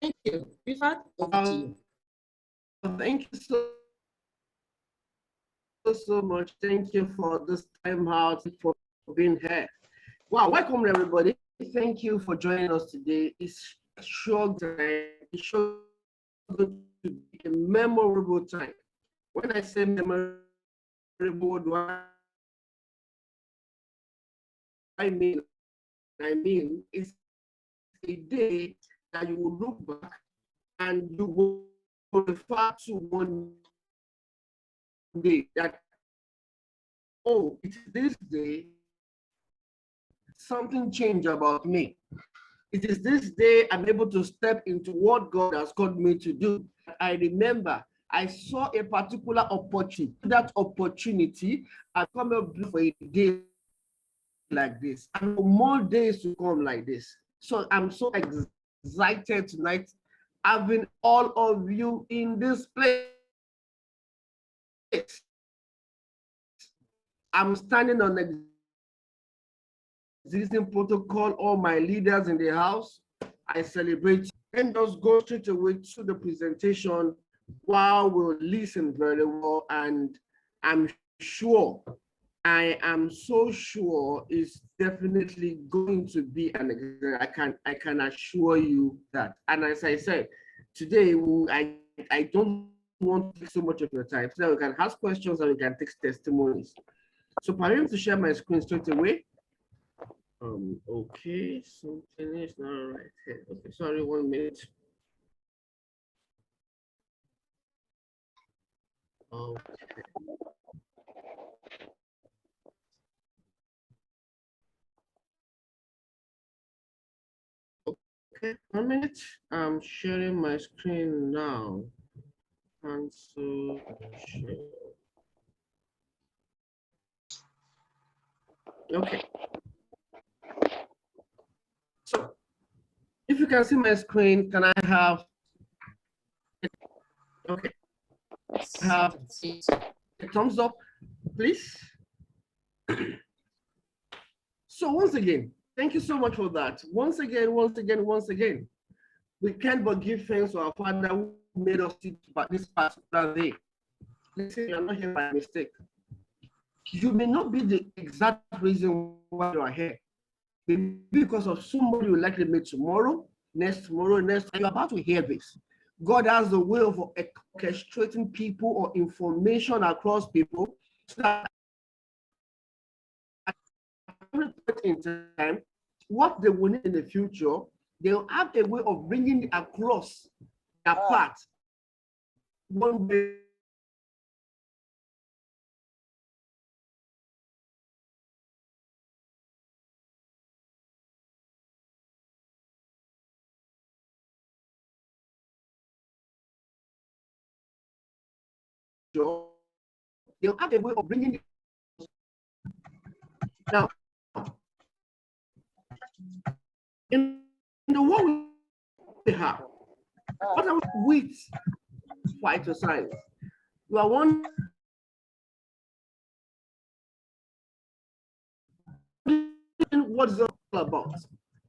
Thank you. Rifat, over to you. Thank you so much. Thank you for this time out, for being here. Wow, welcome everybody. Thank you for joining us today. It's sure going to be a memorable time. When I say memorable, what do I mean? I mean it's a day that you will look back and you will refer to one day that, oh, it is this day something changed about me. It is this day I'm able to step into what God has called me to do. I remember I saw a particular opportunity. That opportunity, I come up for a day like this, and for more days to come like this. So I'm so excited tonight, having all of you in this place. I'm standing on existing protocol, all my leaders in the house. I celebrate and just go straight away to the presentation while we'll listen very well. And I'm sure, I am so sure it's definitely going to be an exam. I can assure you that. And as I said, today I don't want to take so much of your time so that we can ask questions and we can take testimonies. So permit me to share my screen straight away. Okay, something is not right here. Okay, sorry, 1 minute. Okay. Okay, 1 minute. I'm sharing my screen now. Cancel share. Okay. So if you can see my screen, can I have, okay, have a thumbs up, please? So once again, thank you so much for that. Once again, we can't but give thanks to our Father who made us see this particular day. Listen, you're not here by mistake. You may not be the exact reason why you are here. Maybe because of somebody you likely meet tomorrow, tomorrow, next, and you're about to hear this. God has a way of orchestrating people or information across people so that at every point in time, what they will need in the future, they'll have a way of bringing it across their path one way. They'll have a way of bringing it. Now, in the world we have, what are we with phytoscience? You are wondering what is it all about.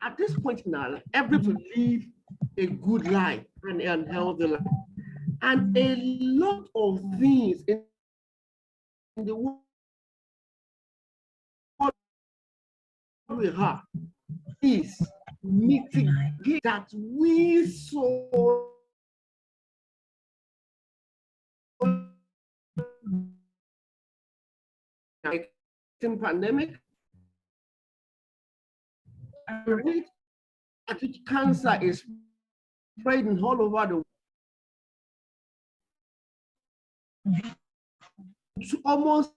At this point in our life, everybody live a good life and a healthy life. And a lot of things in the world we have is mitigate that we saw like pandemic, the rate at which cancer is spreading all over the world, almost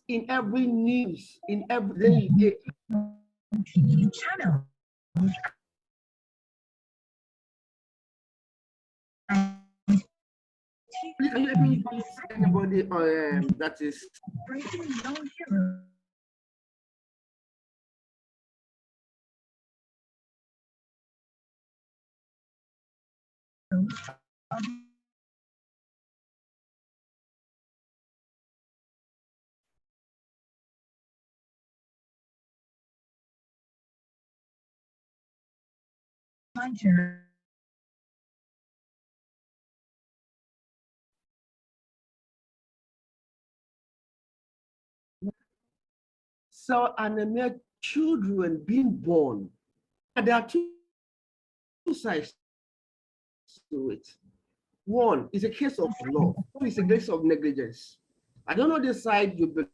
in every news, in every day. Channel. Please, can you let me please anybody that is breaking down here? My turn. cell anemia children being born. And there are two sides to it. One is a case of love, two is a case of negligence. I don't know the side you belong.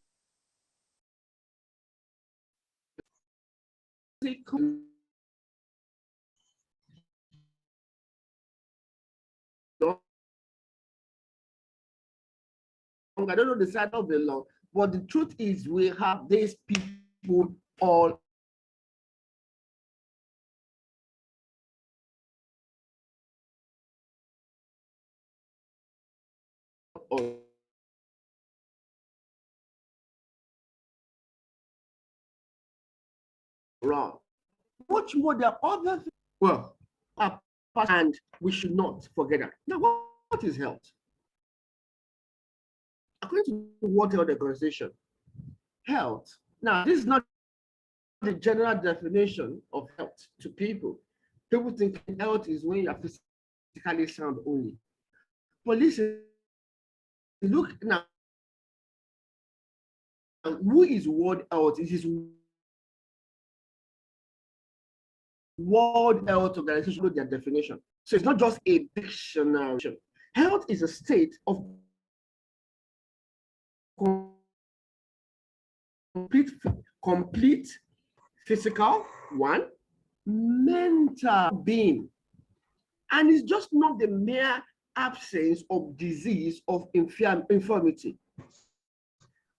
I don't know the side of the law, but the truth is we have these people all around. Much more than other things. Well, and we should not forget that. Now, what is health? According to the World Health Organization, health, now this is not the general definition of health to people. People think health is when you are physically sound only. But listen, look now, who is World Health? It is World Health Organization, their definition. So it's not just a dictionary. Health is a state of complete physical, one, mental being. And it's just not the mere absence of disease, of infirmity.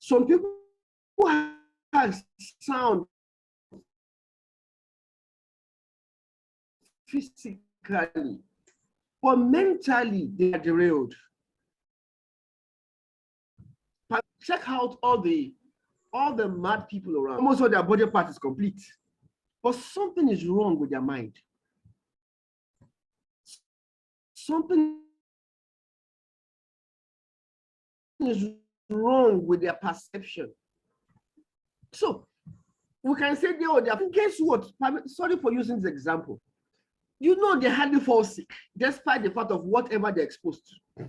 Some people have sound physically, but mentally they are derailed. Check out all the mad people around. Almost all their body part is complete, but something is wrong with their mind. Something is wrong with their perception. So we can say they are. Guess what? Sorry for using this example. You know they hardly fall sick, despite the fact of whatever they're exposed to.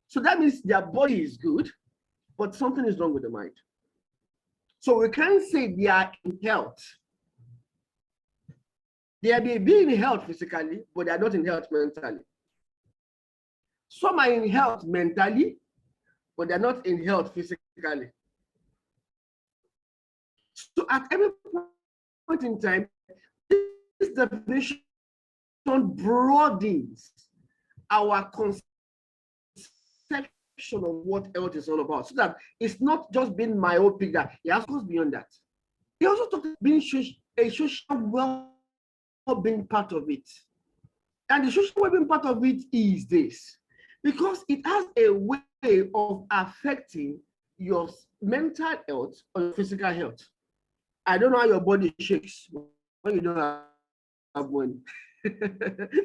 So that means their body is good, but something is wrong with the mind. So we can't say they are in health. They may be in health physically, but they are not in health mentally. Some are in health mentally, but they're not in health physically. So at every point in time, this definition broadens our conception of what health is all about, so that it's not just being myopic, that it has goes beyond that. He also talked about being a social well-being part of it. And the social well-being part of it is this, because it has a way of affecting your mental health or physical health. I don't know how your body shakes when you don't have money.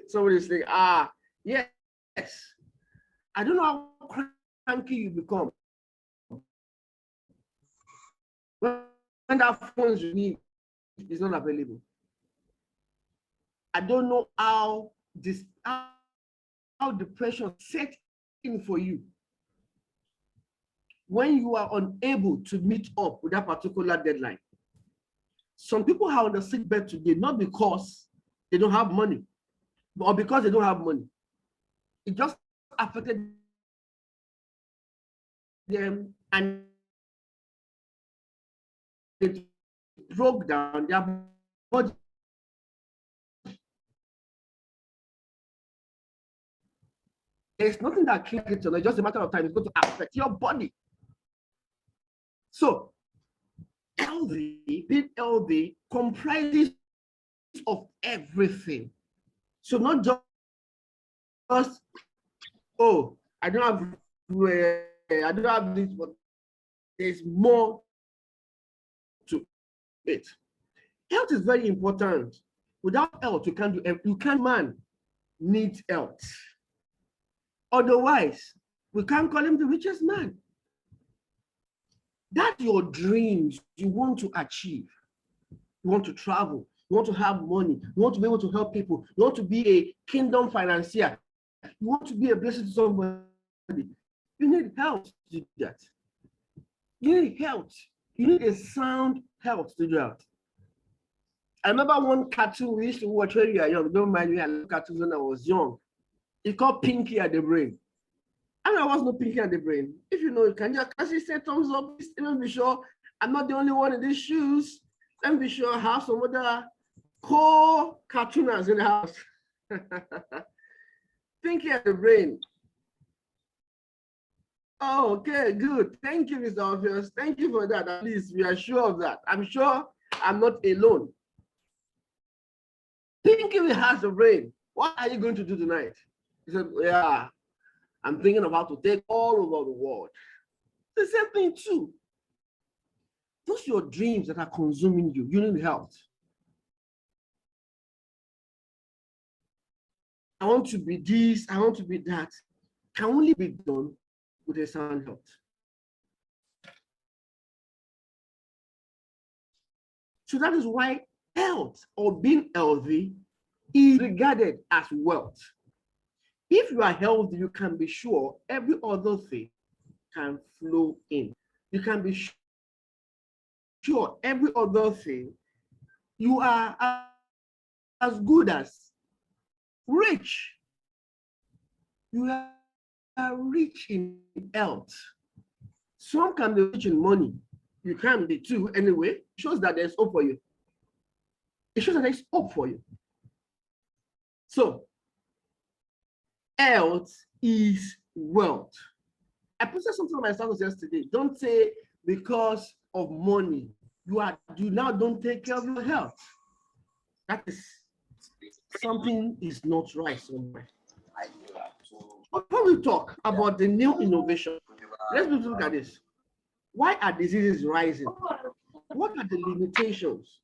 Somebody saying, yes. I don't know how cranky you become when that phone you need is not available. I don't know how depression sets in for you when you are unable to meet up with that particular deadline. Some people are on the sick bed today, not because they don't have money, or because they don't have money. It just affected them and it broke down their body. There's nothing that can it, it's just a matter of time. It's going to affect your body. So, being healthy comprises of everything. So not just, oh, I don't have this, but there's more to it. Health is very important. Without health, man needs health. Otherwise, we can't call him the richest man. That's your dreams you want to achieve. You want to travel, you want to have money, you want to be able to help people, you want to be a kingdom financier, you want to be a blessing to somebody. You need health to do that. You need health. You need a sound health to do that. I remember one cartoon we used to watch when we were young. Don't mind me, I loved cartoons when I was young. It's called Pinky at the Brain. I mean, I was not Pinky at the Brain. If you know, you can just say thumbs up. Let me be sure I'm not the only one in these shoes. Let me be sure I have some other co-cartooners in the house. Pinky at the Brain. Oh, okay, good. Thank you, Mr. Obvious. Thank you for that. At least we are sure of that. I'm sure I'm not alone. Thinking has a brain. What are you going to do tonight? He said, yeah, I'm thinking of how to take all over the world. The same thing too. Those are your dreams that are consuming you. You need help. I want to be this, I want to be that. Can only be done with a sound health. So that is why health or being healthy is regarded as wealth. If you are healthy, you can be sure every other thing can flow in. You can be sure every other thing you are as good as rich. You are rich in health. Some can be rich in money. You can be too anyway. It shows that there's hope for you. It shows that there's hope for you. So, health is wealth. I posted something on my status yesterday. Don't say because of money, you now don't take care of your health. That is something is not right somewhere. Before we talk about the new innovation, let's look at this. Why are diseases rising? What are the limitations?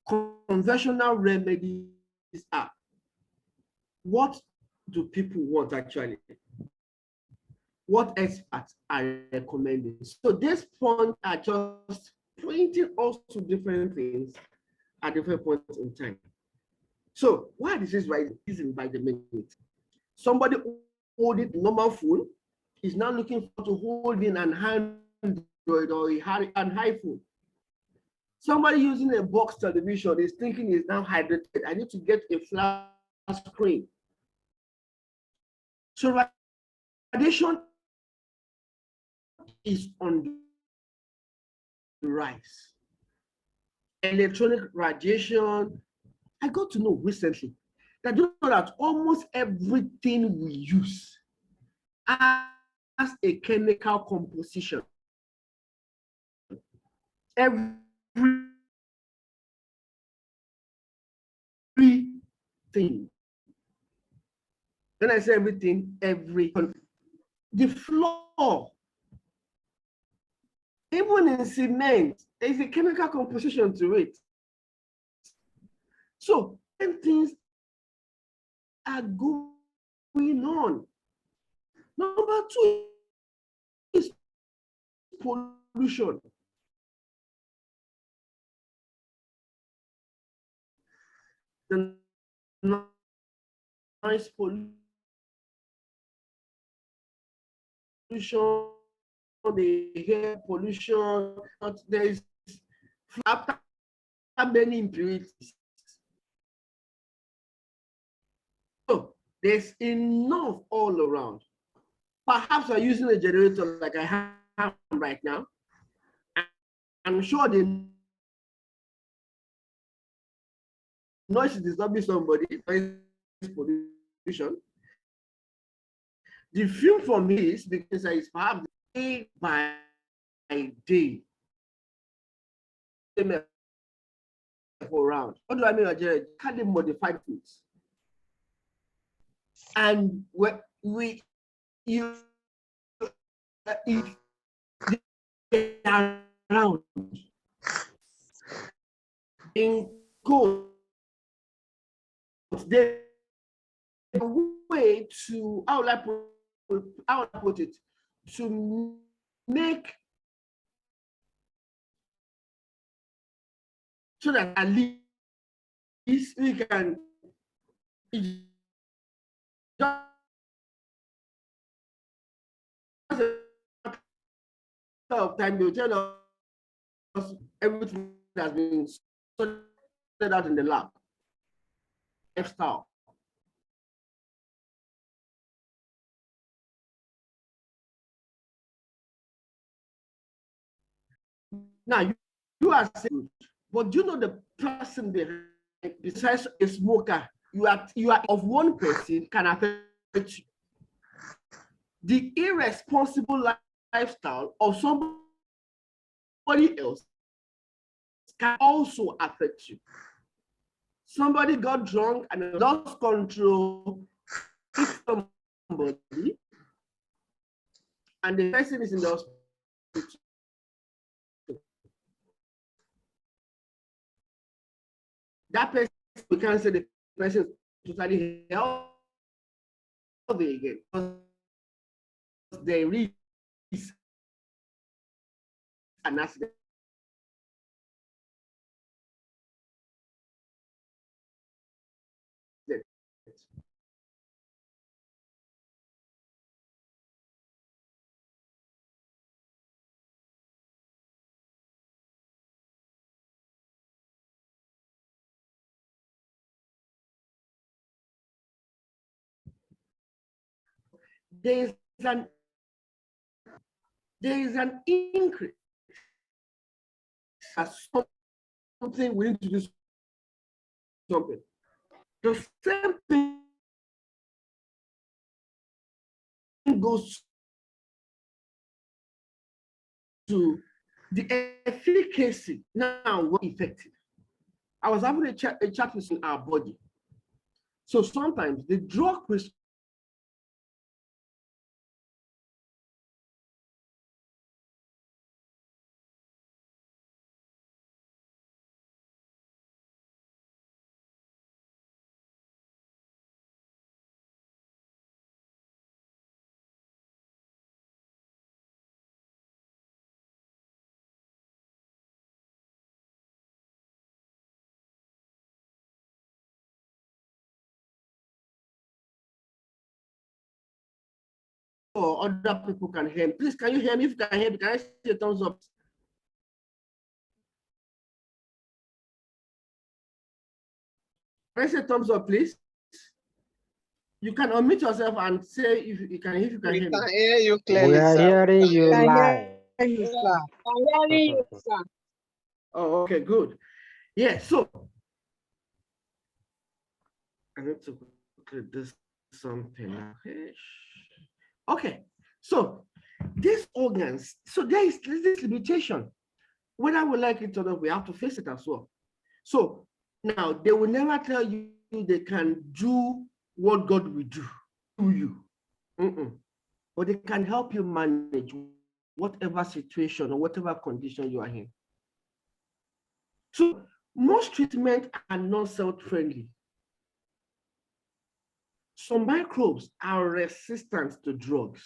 Conventional remedies are. What do people want actually? What experts are recommending? So this point are just pointing us to different things at different points in time. So why is this rising by the minute? Somebody holding normal phone is now looking for to hold in an Android or an iPhone. Somebody using a box television is thinking is now hydrated. I need to get a flat screen. So radiation is on the rise. Electronic radiation. I got to know recently that you know that almost everything we use has a chemical composition. Everything. When I say everything, the floor, even in cement, there's a chemical composition to it. So when things are going on. Number two is pollution. The noise pollution, the air pollution, there is after many impurities. So there's enough all around. Perhaps you're using a generator like I have right now. I'm sure the noise is disturbing somebody, noise pollution. The film for me is because it's perhaps day by day. Around. What do I mean by generator? Can they modify things? And you if they are around in code, they way to how would I put it to make so that at least we can just of time, they'll tell us everything that's been sorted out in the lab. Lifestyle. Now, you are saying, but do you know the person behind, besides a smoker, you are of one person can affect you. The irresponsible lifestyle of somebody else can also affect you. Somebody got drunk and lost control, hit somebody, and the person is in the hospital. That person, we can't say the person is totally healthy again, because there is an accident. There is an increase. Something we need to do something. The same thing goes to the efficacy. Now, what effective? I was having a chat with our body. So sometimes the drug or other people can hear me. Please, can you hear me? If you can hear me, can I see a thumbs up? Can I see a thumbs up, please? You can unmute yourself and say if you can hear me. We can hear you clearly, We are sir. hearing you live. I'm hearing you, sir. Oh, okay, good. Yeah, so I need to quickly do something. Okay, so these organs, so there is this limitation. Whether we like it or not, we have to face it as well. So now they will never tell you they can do what God will do to you. But they can help you manage whatever situation or whatever condition you are in. So most treatments are not self-friendly. Some microbes are resistant to drugs.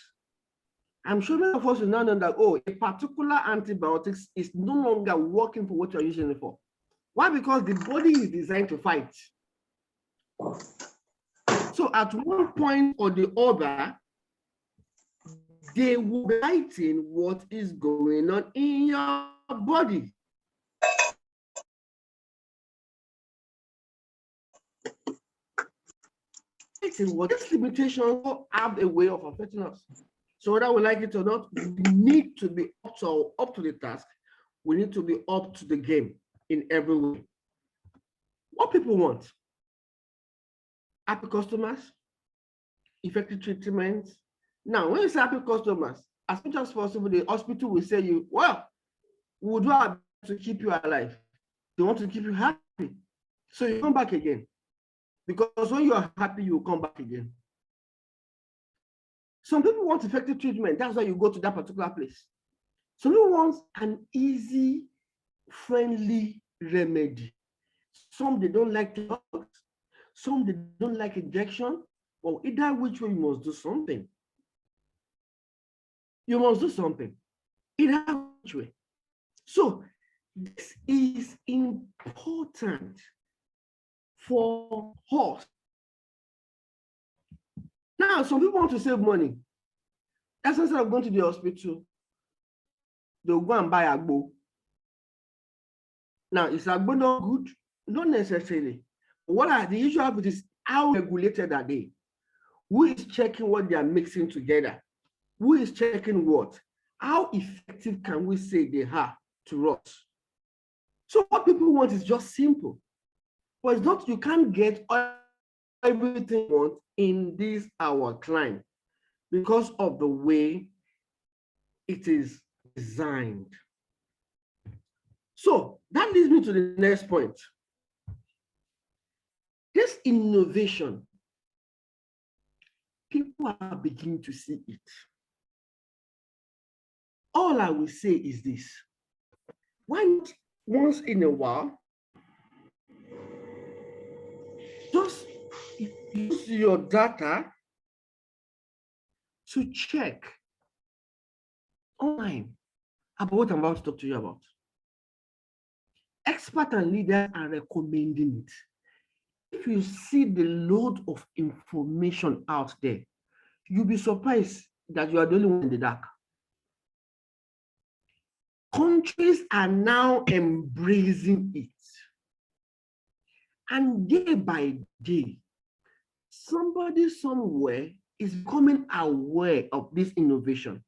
I'm sure many of us will now know that, oh, a particular antibiotics is no longer working for what you're using it for. Why? Because the body is designed to fight. So at one point or the other, they will be fighting what is going on in your body. What this limitation have a way of affecting us. So whether we like it or not, we need to be up to the task. We need to be up to the game in every way. What people want? Happy customers, effective treatments. Now, when you say happy customers, as much as possible, the hospital will say you, well, we will do our best to keep you alive. They want to keep you happy. So you come back again. Because when you are happy, you will come back again. Some people want effective treatment. That's why you go to that particular place. Some people want an easy, friendly remedy. Some they don't like drugs. Some they don't like injection. Well, either which way you must do something. You must do something. Either which way. So this is important for us. Now, some people want to save money. That's instead of going to the hospital, they'll go and buy agbo. Now, is agbo not good? Not necessarily. What are the issue with is how regulated are they? Who is checking what they are mixing together? Who is checking what? How effective can we say they are to us? So what people want is just simple. But it's not, you can't get everything you want in this our climate because of the way it is designed. So that leads me to the next point. This innovation, people are beginning to see it. All I will say is this: why not once in a while, just use your data to check online about what I'm about to talk to you about. Experts and leaders are recommending it. If you see the load of information out there, you'll be surprised that you are the only one in the dark. Countries are now embracing it. And day by day, somebody somewhere is becoming aware of this innovation.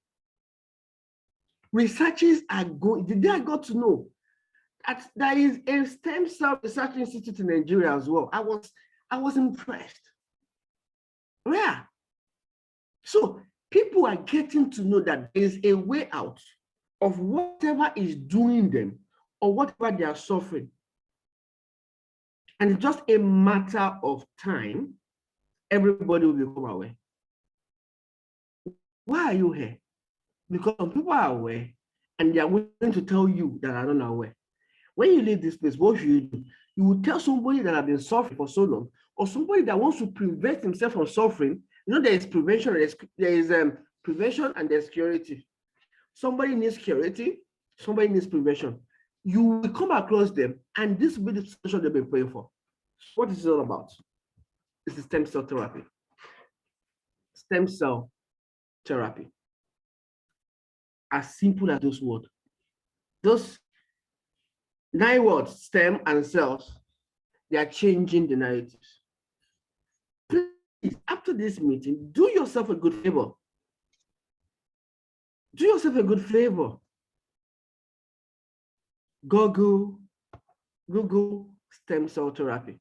Researchers are going, the day I got to know that there is a stem cell research institute in Nigeria as well. I was impressed. Yeah. So people are getting to know that there is a way out of whatever is doing them or whatever they are suffering. And it's just a matter of time, everybody will become aware. Why are you here? Because some people are aware and they are willing to tell you that are not aware. When you leave this place, what should you do? You will tell somebody that has been suffering for so long, or somebody that wants to prevent himself from suffering. You know, there is prevention, there is prevention and there's security. Somebody needs security, somebody needs prevention. You will come across them, and this will be the solution they've been praying for. What is it all about? It's the stem cell therapy. Stem cell therapy. As simple as those words. Those 9 words, stem and cells, they are changing the narratives. Please, after this meeting, do yourself a good favor. Do yourself a good favor. Google stem cell therapy.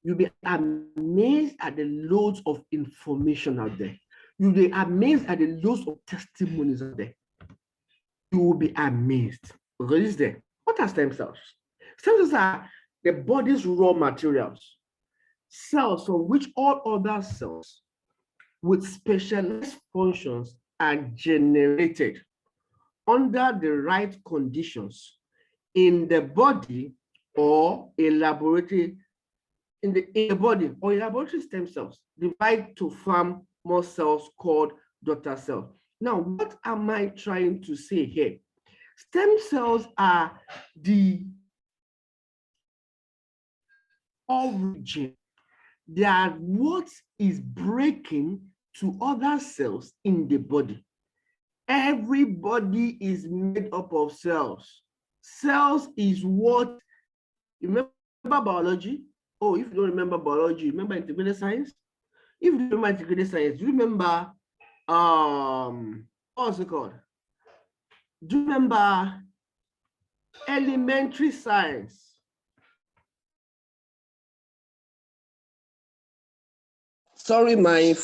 You'll be amazed at the loads of information out there. You'll be amazed at the loads of testimonies out there. You will be amazed because it's there. What are stem cells? Stem cells are the body's raw materials, cells from which all other cells with specialized functions are generated under the right conditions in the body or a laboratory, in the body or a laboratory. Stem cells divide to form more cells called daughter cells. Now, what am I trying to say here? Stem cells are the origin. They are what is breaking to other cells in the body. Everybody is made up of cells. Cells is what, you remember biology? Oh, if you don't remember biology, remember integrated science? If you remember integrated science, do you remember, what's it called? Do you remember elementary science? Sorry, my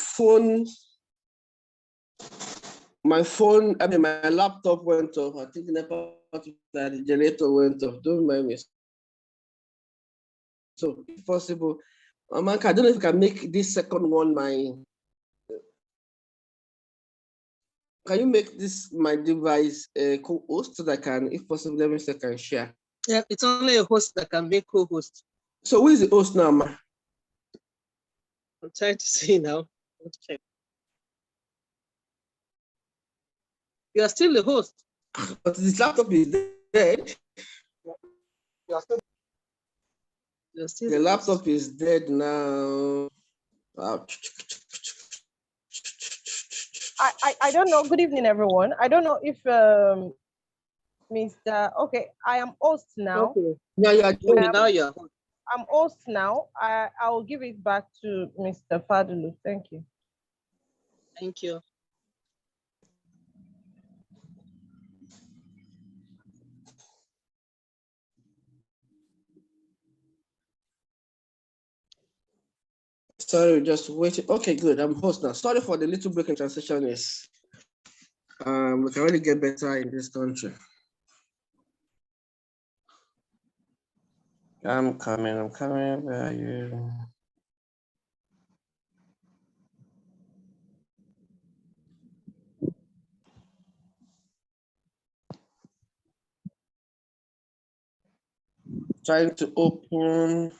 laptop went off. I think the generator went off. Don't mind me. So if possible, Amanka, I don't know if I can make this second one can you make this my device co-host so that I can, if possible, let me see if I can share. Yeah, it's only a host that can be co-host. So who is the host now, ma? I'm trying to see now. Let's check. You are still the host. But this laptop is dead. The laptop is dead now. I don't know. Good evening, everyone. I don't know if Mr. Okay, I am host now. Okay. Yeah, yeah. Now you're. I'm host now. I will give it back to Mr. Fadulu. Thank you. Thank you. Sorry, just waiting. Okay, good. I'm host now. Sorry for the little break in transition. Is we can really get better in this country. I'm coming. Where are you? Trying to open.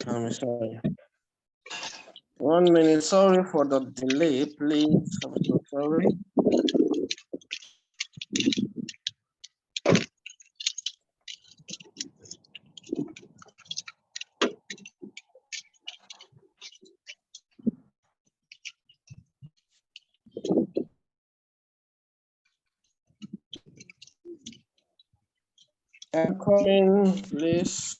I'm sorry. 1 minute. Sorry for the delay, please. I'm so sorry. I'm coming, please.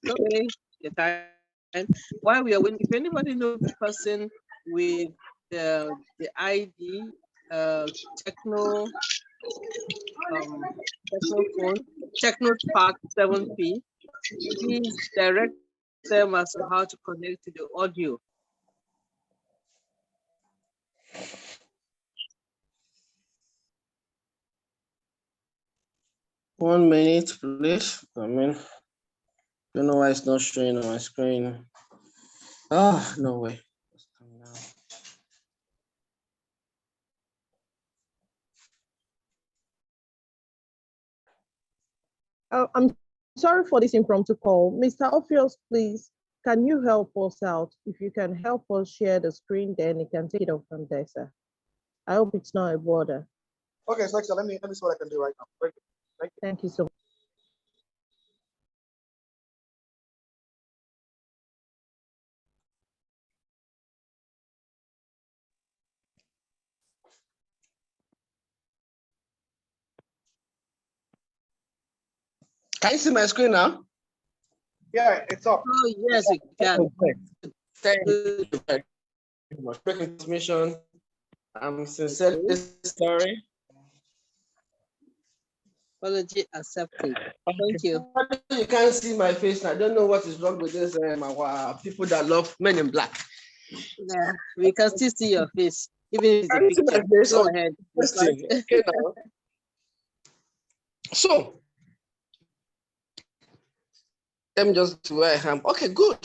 Okay. The time. While we are waiting, if anybody knows the person with the ID Techno Techno phone, Techno Spark 7P, please direct them as to how to connect to the audio. One minute, please. I mean, don't know why it's not showing on my screen. Ah, no way. I'm sorry for this impromptu call. Mr. Ophios, please, can you help us out? If you can help us share the screen, then you can take it off from there, sir. I hope it's not a border. Okay, so let me see what I can do right now. Thank you. Thank you so much. Can you see my screen now? Yeah, it's up. Oh, yes, we can. Thank you very much. Quick information. I'm sincerely sorry. Apology accepted. Thank you. You can't see my face. I don't know what is wrong with this. People that love Men in Black. Yeah, we can still see your face, even if it's a Can you see picture. my face? Go ahead. Okay, now. So, let me just do where I am. Okay, good.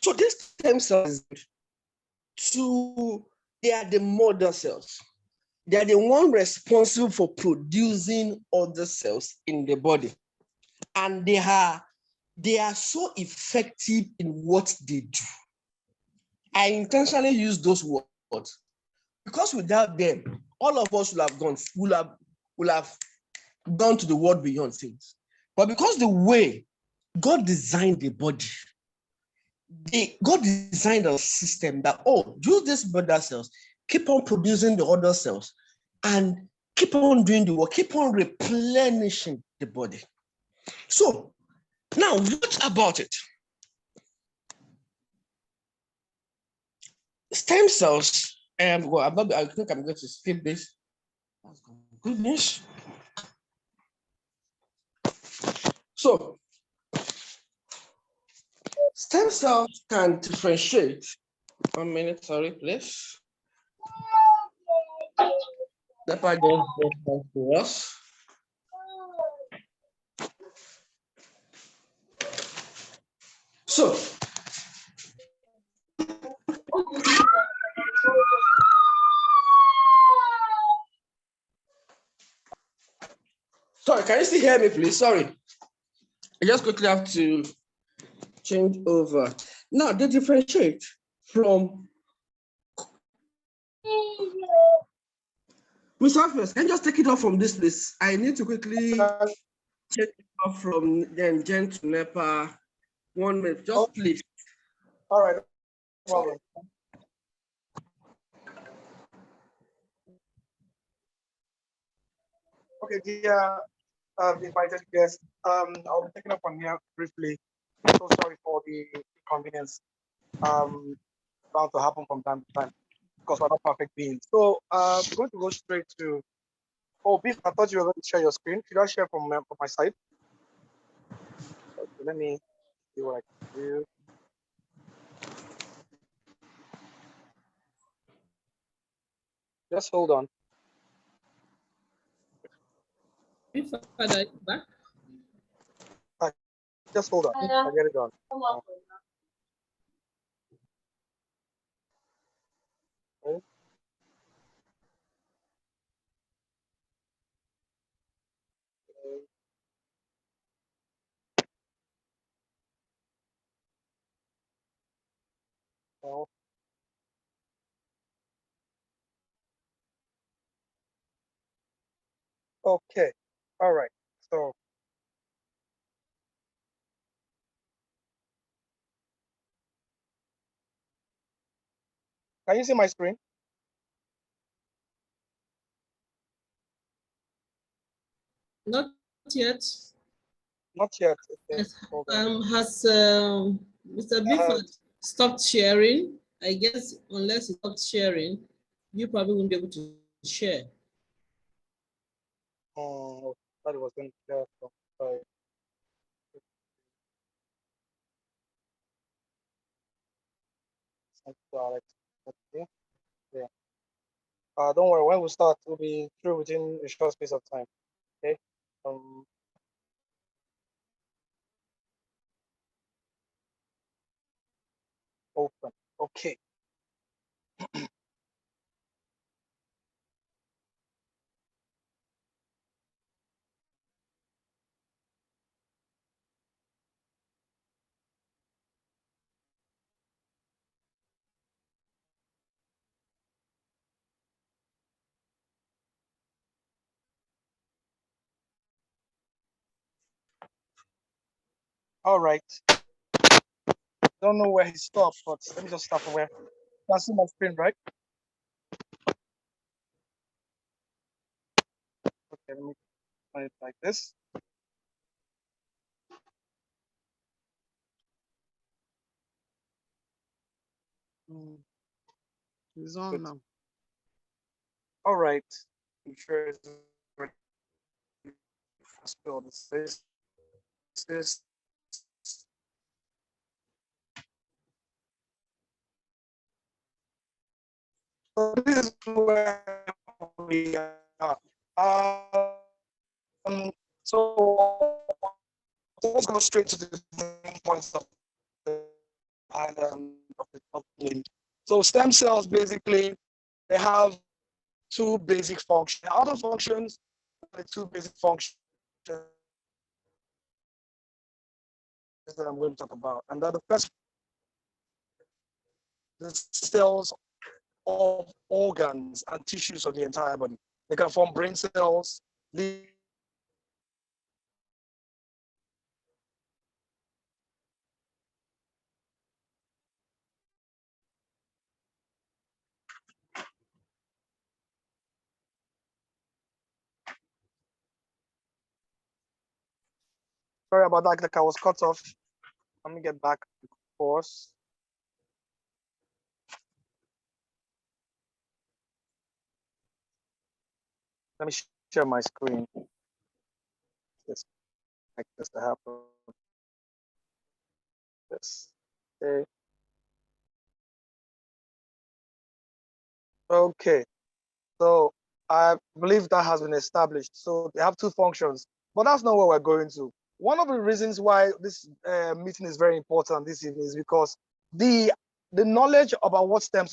So these stem cells, they are the mother cells. They are the one responsible for producing other cells in the body. And they are so effective in what they do. I intentionally use those words because without them, all of us will have gone to the world beyond things. But because the way God designed the body, God designed a system that, use these mother cells, keep on producing the other cells, and keep on doing the work, keep on replenishing the body. So now, what about it? Stem cells, I think I'm going to skip this. Oh, goodness. So, stem cells can differentiate. 1 minute, sorry, please. The part just to us. So, sorry, can you still hear me, please? Sorry. I just quickly have to change over. Now, they differentiate from Mr. Office, can you just take it off from this place? I need to quickly check it off from then Gen to NEPA. 1 minute, just Oh. please. All right, no problem. Okay, dear invited guests, I'll be taking up on here briefly. So sorry for the inconvenience bound to happen from time to time because we're not perfect beings. So we're going to go straight to. Oh, Beef, I thought you were going to share your screen. Should I share from my side? Okay, let me see what I can do. Just hold on. Father, back. Just hold on. I'll get it done. Okay. Well, okay. All right. So can you see my screen? Not yet. Not yet. Okay. Yes. Hold on. Has Mr. Bifford stopped sharing? I guess unless he stopped sharing, you probably won't be able to share. Oh, that was going to share. Sorry. Thank you, Alex. Okay. Yeah. Don't worry. When we start, we'll be through within a short space of time. Okay. Um. Open. Okay. All right. Don't know where he stopped, but let me just start from where. You can see my screen, right? Okay. Let me turn it like this. It's on Good. now. All right. I'm sure it's ready for spill. This so this is where we are. So let's go straight to the main points of the of the so stem cells basically they have two basic functions. The other functions, the two basic functions that I'm going to talk about, and that the first the cells of organs and tissues of the entire body. They can form brain cells, sorry about that, like I was cut off. Let me get back to course. Let me share my screen. Just like this to happen. This. Okay. Okay. So I believe that has been established. So they have two functions, but that's not what we're going to. One of the reasons why this meeting is very important this evening is because the the knowledge about what stem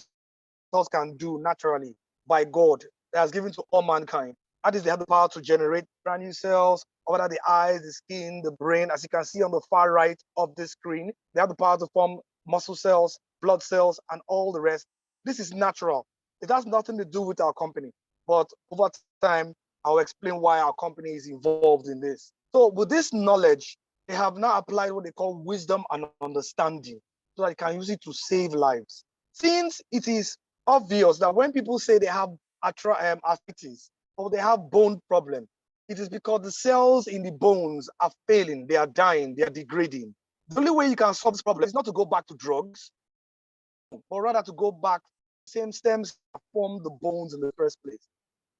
cells can do naturally by God that has given to all mankind. That is, they have the power to generate brand new cells, whether the eyes, the skin, the brain. As you can see on the far right of the screen, they have the power to form muscle cells, blood cells, and all the rest. This is natural. It has nothing to do with our company. But over time, I'll explain why our company is involved in this. So with this knowledge, they have now applied what they call wisdom and understanding so that they can use it to save lives. Since it is obvious that when people say they have arthritis or they have bone problem, it is because the cells in the bones are failing, they are dying, they are degrading. The only way you can solve this problem is not to go back to drugs, but rather to go back to the same stems that form the bones in the first place.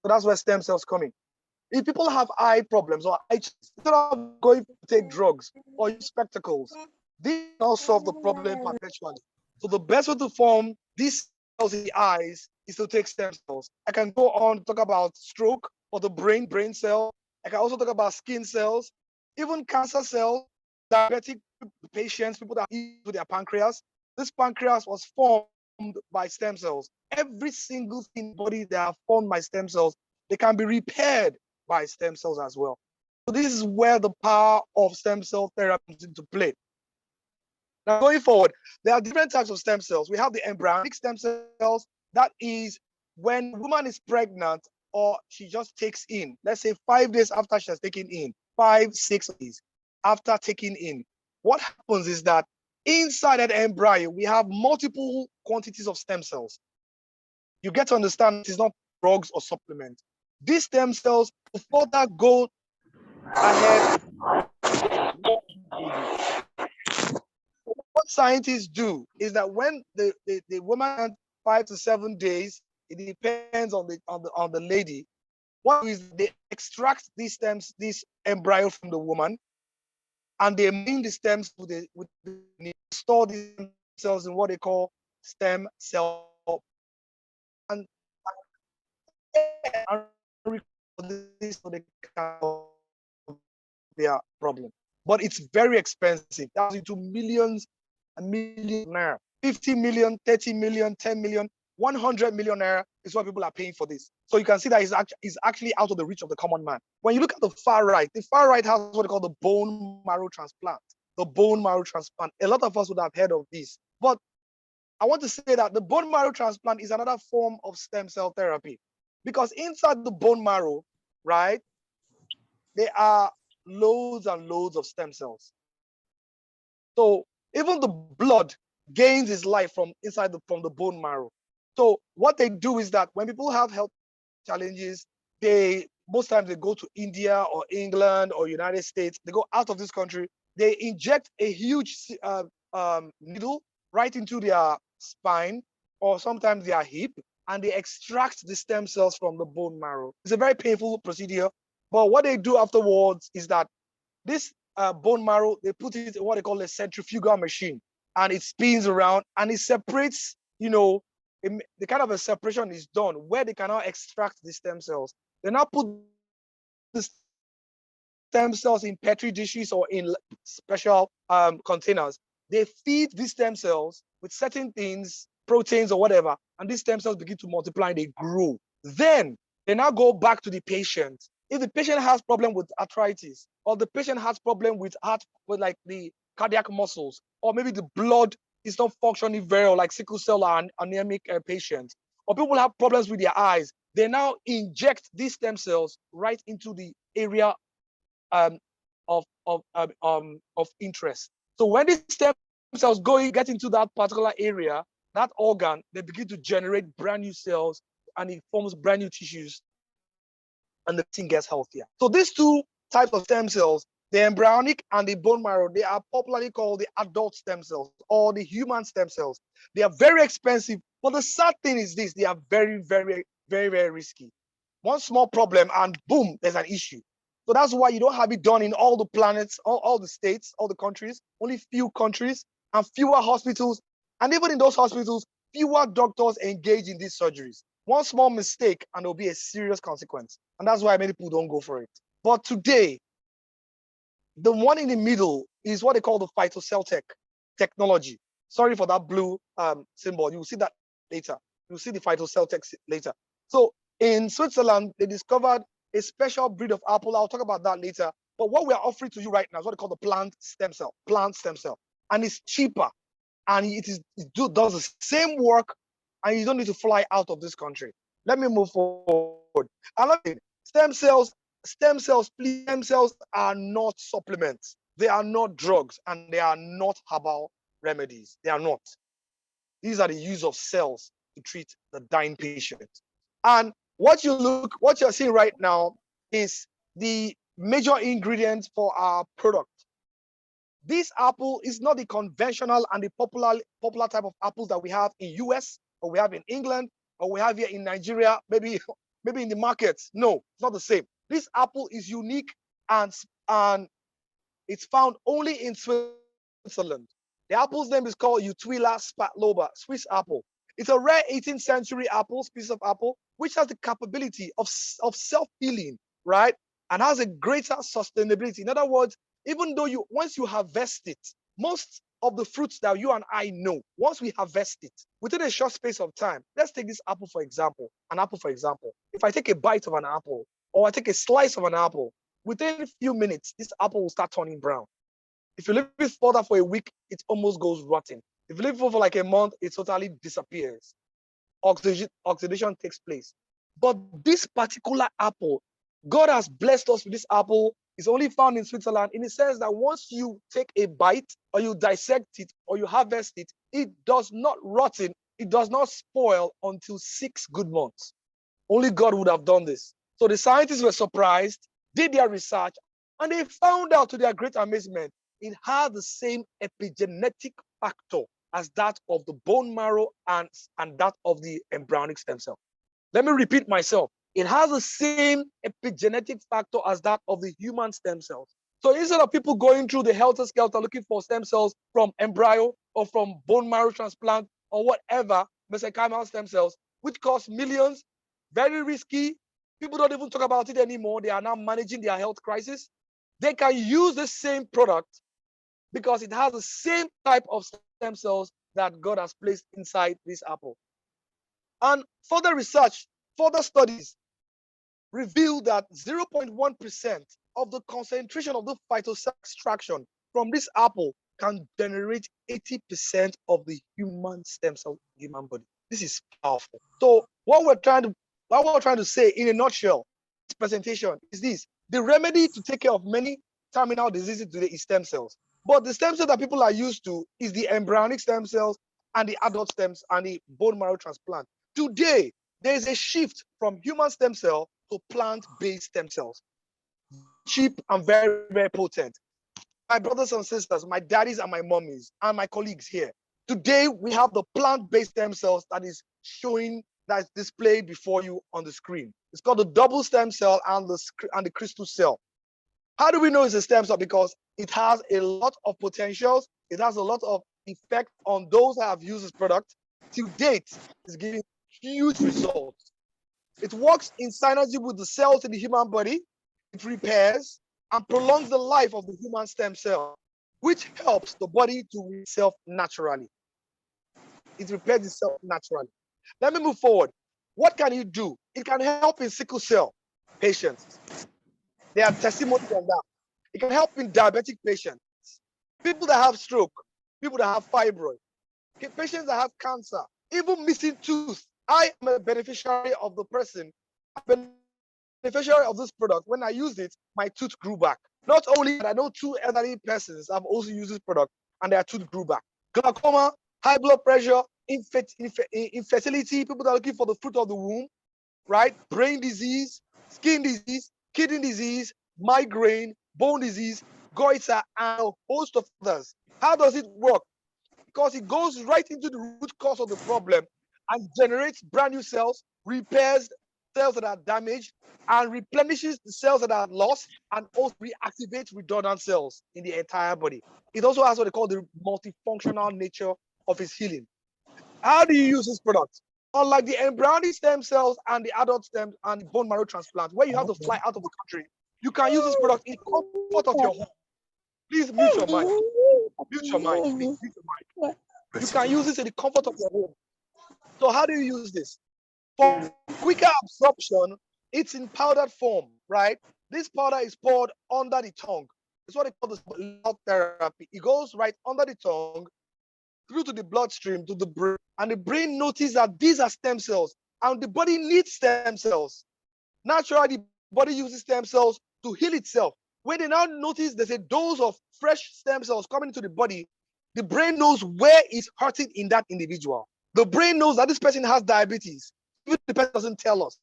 So that's where stem cells come in. If people have eye problems or instead of going to take drugs or use spectacles, this will solve the problem perpetually. So the best way to form these cells in the eyes is to take stem cells. I can go on to talk about stroke or the brain cell. I can also talk about skin cells, even cancer cells, diabetic patients, people that eat with their pancreas. This pancreas was formed by stem cells. Every single thing in the body that are formed by stem cells, they can be repaired by stem cells as well. So this is where the power of stem cell therapy comes into play. Now going forward, there are different types of stem cells. We have the embryonic stem cells. That is when a woman is pregnant or she just takes in, let's say 5 days after she has taken in, 5, 6 days after taking in. What happens is that inside that embryo, we have multiple quantities of stem cells. You get to understand it's not drugs or supplements. These stem cells will further go ahead. What scientists do is that when the woman 5 to 7 days, it depends on the lady. What is they extract these stems, this embryo from the woman, and they mine the stems with store these cells in what they call stem cell and this so they can their problem. But it's very expensive. That's into millions and millions naira. 50 million, 30 million, 10 million, 100 million naira is what people are paying for this. So you can see that it's actually out of the reach of the common man. When you look at the far right has what they call the bone marrow transplant. The bone marrow transplant. A lot of us would have heard of this. But I want to say that the bone marrow transplant is another form of stem cell therapy. Because inside the bone marrow, right, there are loads and loads of stem cells. So even the blood gains its life from inside from the bone marrow. So what they do is that when people have health challenges, most times they go to India or England or United States. They go out of this country. They inject a huge needle right into their spine or sometimes their hip, and they extract the stem cells from the bone marrow. It's a very painful procedure, but what they do afterwards is that this bone marrow, they put it in what they call a centrifugal machine, and it spins around and it separates, the kind of a separation is done where they can now extract the stem cells. They now put the stem cells in petri dishes or in special containers. They feed these stem cells with certain things, proteins or whatever, and these stem cells begin to multiply and they grow. Then they now go back to the patient. If the patient has problem with arthritis, or the patient has problem with heart, with like the cardiac muscles, or maybe the blood is not functioning very well, like sickle cell or anemic patients, or people have problems with their eyes, they now inject these stem cells right into the area of interest. So when these stem cells get into that particular area, that organ, they begin to generate brand new cells and it forms brand new tissues and the thing gets healthier. So these two types of stem cells, the embryonic and the bone marrow, they are popularly called the adult stem cells or the human stem cells. They are very expensive, but the sad thing is this, they are very, very, very, very risky. One small problem and boom, there's an issue. So that's why you don't have it done in all the planets, all the states, all the countries, only few countries and fewer hospitals. And even in those hospitals, fewer doctors engage in these surgeries. One small mistake and there'll be a serious consequence. And that's why many people don't go for it. But today, the one in the middle is what they call the phytoscience technology. Sorry for that blue symbol. You'll see that later. You'll see the phytoscience later. So in Switzerland, they discovered a special breed of apple. I'll talk about that later. But what we are offering to you right now is what they call the plant stem cell. And it's cheaper. And it does the same work, and you don't need to fly out of this country. Let me move forward. Another thing, stem cells are not supplements. They are not drugs and they are not herbal remedies. They are not. These are the use of cells to treat the dying patient. And what you're seeing right now is the major ingredient for our product. This apple is not the conventional and the popular type of apples that we have in US or we have in England or we have here in Nigeria, maybe in the markets. No, it's not the same. This apple is unique and it's found only in Switzerland. The apple's name is called Utwila spatloba, Swiss apple. It's a rare 18th century apple, species of apple, which has the capability of self-healing, right? And has a greater sustainability. In other words, even though once you harvest it, most of the fruits that you and I know, once we harvest it, within a short space of time, let's take this apple for example, If I take a bite of an apple, or I take a slice of an apple, within a few minutes, this apple will start turning brown. If you leave it further for a week, it almost goes rotten. If you leave it for like a month, it totally disappears. Oxidation takes place. But this particular apple, God has blessed us with this apple. It's only found in Switzerland in the sense that once you take a bite or you dissect it or you harvest it, it does not rotten, it does not spoil until 6 good months. Only God would have done this. So the scientists were surprised, did their research, and they found out to their great amazement, it has the same epigenetic factor as that of the bone marrow and that of the embryonic stem cell. Let me repeat myself. It has the same epigenetic factor as that of the human stem cells. So instead of people going through the helter-skelter looking for stem cells from embryo or from bone marrow transplant or whatever, mesenchymal stem cells, which cost millions, very risky, people don't even talk about it anymore. They are now managing their health crisis. They can use the same product because it has the same type of stem cells that God has placed inside this apple. And further research, further studies reveal that 0.1% of the concentration of the phytoscience extraction from this apple can generate 80% of the human stem cell in the human body. This is powerful. So what we're trying to say in a nutshell, this presentation is this: the remedy to take care of many terminal diseases today is stem cells. But the stem cells that people are used to is the embryonic stem cells and the adult stems and the bone marrow transplant. Today, there is a shift from human stem cell to plant-based stem cells. Cheap and very, very potent. My brothers and sisters, my daddies and my mummies, and my colleagues here. Today, we have the plant-based stem cells that is displayed before you on the screen. It's called the double stem cell and the crystal cell. How do we know it's a stem cell? Because it has a lot of potentials. It has a lot of effect on those that have used this product. To date, it's giving huge results. It works in synergy with the cells in the human body. It repairs and prolongs the life of the human stem cell, which helps the body to repair itself naturally. It repairs itself naturally. Let me move forward. What can it do? It can help in sickle cell patients. There are testimonies on that. It can help in diabetic patients, people that have stroke, people that have fibroid, patients that have cancer, even missing tooth. I am a beneficiary of the person, beneficiary of this product. When I used it, my tooth grew back. Not only that, I know 2 elderly persons have also used this product and their tooth grew back. Glaucoma, high blood pressure, infertility, people that are looking for the fruit of the womb, right? Brain disease, skin disease, kidney disease, migraine, bone disease, goiter, and a host of others. How does it work? Because it goes right into the root cause of the problem and generates brand new cells, repairs cells that are damaged, and replenishes the cells that are lost, and also reactivates redundant cells in the entire body. It also has what they call the multifunctional nature of its healing. How do you use this product? Unlike the embryonic stem cells and the adult stem and the bone marrow transplant, where you have to fly out of the country, you can use this product in the comfort of your home. Please mute your mic. Mute your mic. Please mute your mic. You can use this in the comfort of your home. So how do you use this? For quicker absorption, it's in powdered form, right? This powder is poured under the tongue. It's what they call the lock therapy. It goes right under the tongue, through to the bloodstream, to the brain, and the brain notices that these are stem cells, and the body needs stem cells. Naturally, the body uses stem cells to heal itself. When they now notice there's a dose of fresh stem cells coming into the body, the brain knows where it's hurting in that individual. The brain knows that this person has diabetes, even the person doesn't tell us.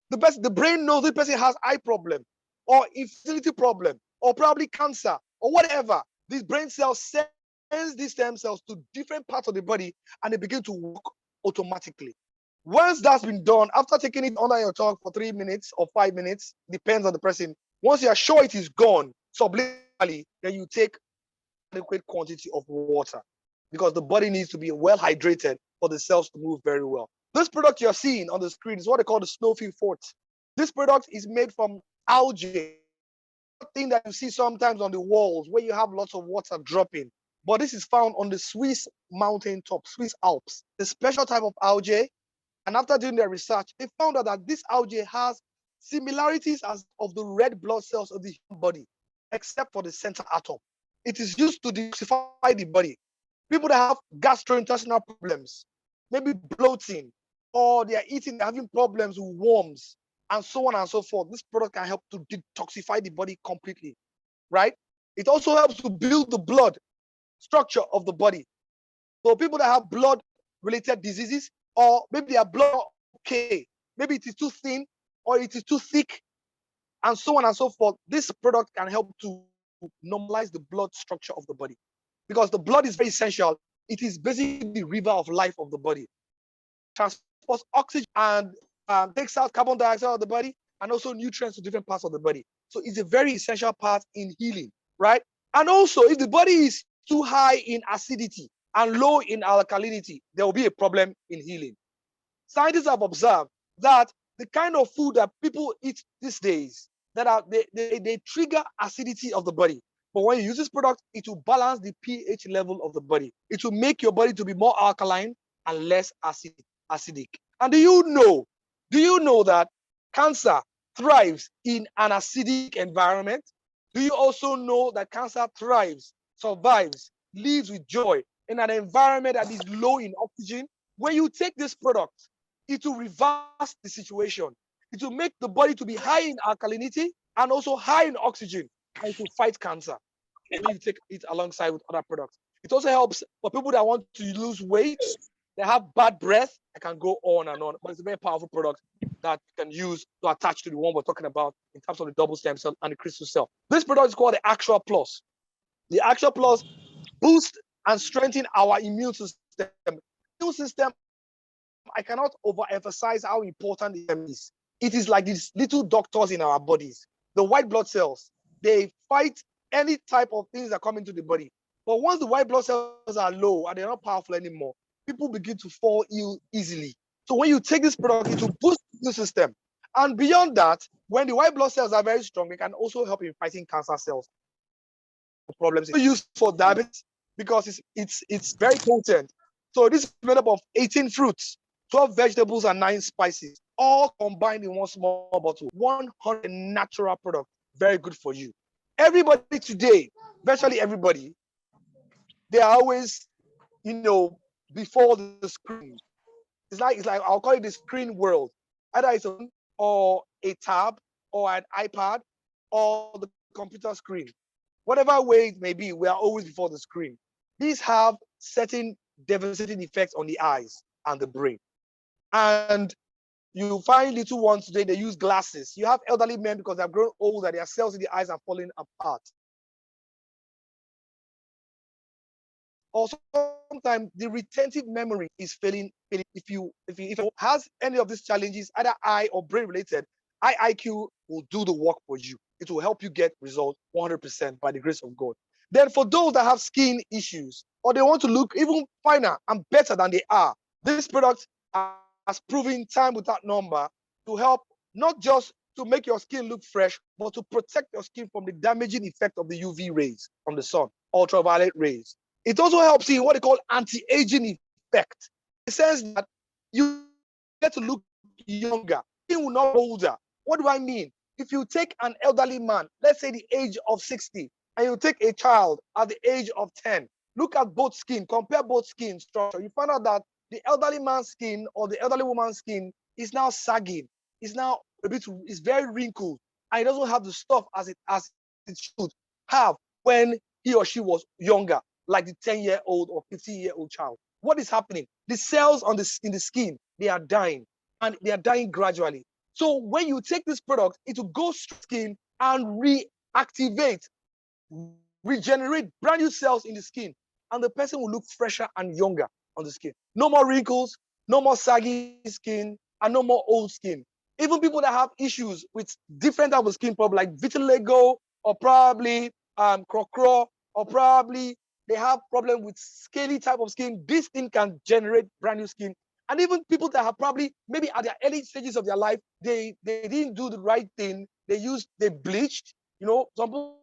The brain knows this person has eye problem, or infertility problem, or probably cancer, or whatever. These brain cells sends these stem cells to different parts of the body, and they begin to work automatically. Once that's been done, after taking it under your tongue for 3 minutes or 5 minutes, depends on the person. Once you are sure it is gone sublingually, then you take adequate quantity of water, because the body needs to be well hydrated for the cells to move very well. This product you're seeing on the screen is what they call the snowfield fort. This product is made from algae, thing that you see sometimes on the walls where you have lots of water dropping. But this is found on the Swiss mountain top, Swiss Alps, the special type of algae. And after doing their research, they found out that this algae has similarities as of the red blood cells of the human body, except for the center atom. It is used to detoxify the body. People that have gastrointestinal problems, maybe bloating, or they are eating, they're having problems with worms, and so on and so forth. This product can help to detoxify the body completely, right? It also helps to build the blood structure of the body. So people that have blood-related diseases, or maybe their blood okay, maybe it is too thin or it is too thick, and so on and so forth, this product can help to normalize the blood structure of the body, because the blood is very essential. It is basically the river of life of the body. Transports oxygen and takes out carbon dioxide out of the body, and also nutrients to different parts of the body. So it's a very essential part in healing, right? And also, if the body is too high in acidity and low in alkalinity, there will be a problem in healing. Scientists have observed that the kind of food that people eat these days, that are they trigger acidity of the body. But when you use this product, it will balance the pH level of the body. It will make your body to be more alkaline and less acidic. And do you know that cancer thrives in an acidic environment? Do you also know that cancer thrives, survives, lives with joy in an environment that is low in oxygen? When you take this product, it will reverse the situation. It will make the body to be high in alkalinity and also high in oxygen, and it will fight cancer when you take it alongside with other products. It also helps for people that want to lose weight, they have bad breath. I can go on and on, but it's a very powerful product that you can use to attach to the one we're talking about in terms of the double stem cell and the crystal cell. This product is called the Actual Plus. The Actual Plus boosts and strengthens our immune system. Immune system, I cannot overemphasize how important it is. It is like these little doctors in our bodies. The white blood cells, they fight any type of things that come into the body. But once the white blood cells are low and they're not powerful anymore, people begin to fall ill easily. So when you take this product, it will boost the system. And beyond that, when the white blood cells are very strong, they can also help in fighting cancer cells problems. It's used for diabetes because it's very potent. So this is made up of 18 fruits, 12 vegetables, and 9 spices, all combined in one small bottle. 100 natural product, very good for you. Everybody today, virtually everybody, they are always, before the screen. It's like I'll call it the screen world. Either it's a or a tab or an iPad or the computer screen. Whatever way it may be, we are always before the screen. These have certain devastating effects on the eyes and the brain. And you find little ones today, they use glasses. You have elderly men because they've grown old and their cells in the eyes are falling apart. Also, sometimes the retentive memory is failing. If you has any of these challenges, either eye or brain related, IIQ will do the work for you. It will help you get results 100% by the grace of God. Then for those that have skin issues or they want to look even finer and better than they are, this product has proven time without number to help not just to make your skin look fresh, but to protect your skin from the damaging effect of the UV rays from the sun, ultraviolet rays. It also helps in what they call anti-aging effect. It says that you get to look younger, you will not older. What do I mean? If you take an elderly man, let's say the age of 60, and you take a child at the age of 10, look at both skin, compare both skin structure. You find out that the elderly man's skin or the elderly woman's skin is now sagging, is now a bit, is very wrinkled, and it doesn't have the stuff as it should have when he or she was younger, like the 10-year-old or 15-year-old child. What is happening? The cells in the skin, they are dying, and they are dying gradually. So when you take this product, it will go through skin and reactivate, regenerate brand new cells in the skin, and the person will look fresher and younger on the skin. No more wrinkles, no more saggy skin, and no more old skin. Even people that have issues with different type of skin problem, like vitiligo, or probably crocro, or probably they have problem with scaly type of skin, this thing can generate brand new skin. And even people that have probably maybe at their early stages of their life, they didn't do the right thing. They bleached. Some people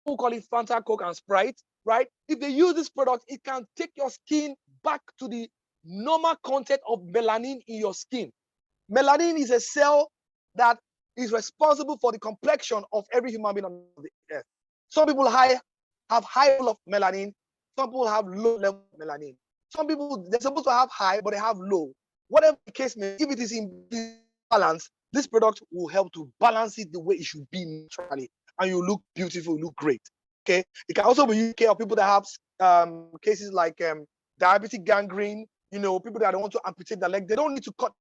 call it Fanta, Coke, and Sprite, right? If they use this product, it can take your skin back to the normal content of melanin in your skin. Melanin is a cell that is responsible for the complexion of every human being on the earth. Some people have high level of melanin. Some people have low level of melanin. Some people, they're supposed to have high, but they have low. Whatever the case may be, if it is in balance, this product will help to balance it the way it should be naturally. And you look beautiful, you look great. Okay. It can also be used for people that have cases like diabetic gangrene, people that don't want to amputate their leg. They don't need to cut.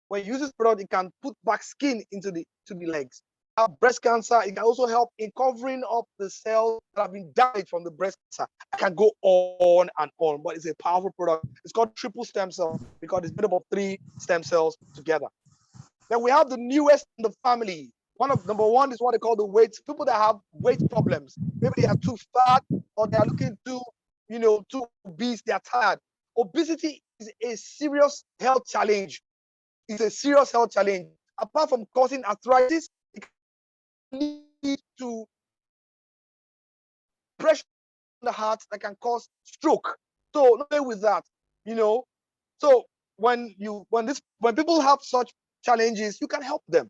When you use this product, it can put back skin into the legs. Breast cancer, it can also help in covering up the cells that have been damaged from the breast cancer. I can go on and on, but it's a powerful product. It's called triple stem cell because it's made up of 3 stem cells together. Then we have the newest in the family. Number one is what they call the weight. People that have weight problems. Maybe they are too fat, or they are looking too obese, they are tired. Obesity is a serious health challenge. It's a serious health challenge. Apart from causing arthritis, it can lead to pressure on the heart that can cause stroke. So not only with that, so when people have such challenges, you can help them.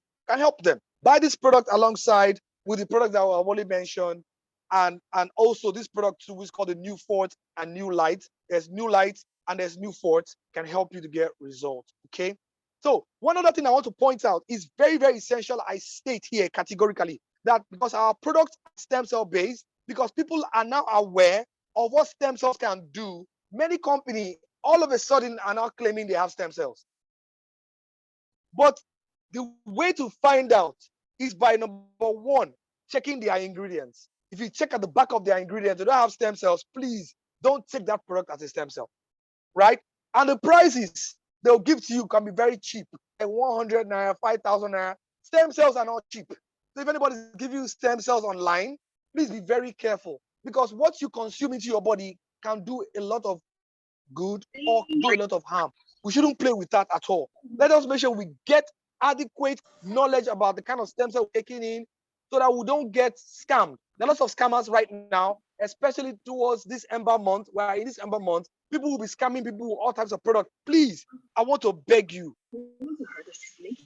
Buy this product alongside with the product that I've already mentioned, and also this product too is called the New Fort and New Light. There's New Light and there's New Fort, can help you to get results. Okay. So one other thing I want to point out is very, very essential. I state here categorically that because our product is stem cell based, because people are now aware of what stem cells can do, many companies all of a sudden are now claiming they have stem cells. But the way to find out is by number one, checking their ingredients. If you check at the back of their ingredients, they don't have stem cells, please don't take that product as a stem cell, right? And the prices they'll give to you can be very cheap, like 100 naira, 5,000 naira. Stem cells are not cheap. So if anybody's giving you stem cells online, please be very careful, because what you consume into your body can do a lot of good or do a lot of harm. We shouldn't play with that at all. Let us make sure we get adequate knowledge about the kind of stem cell we're taking in, so that we don't get scammed. There are lots of scammers right now, especially towards this Ember month, where in this Ember month, people will be scamming people with all types of products. Please, I want to beg you,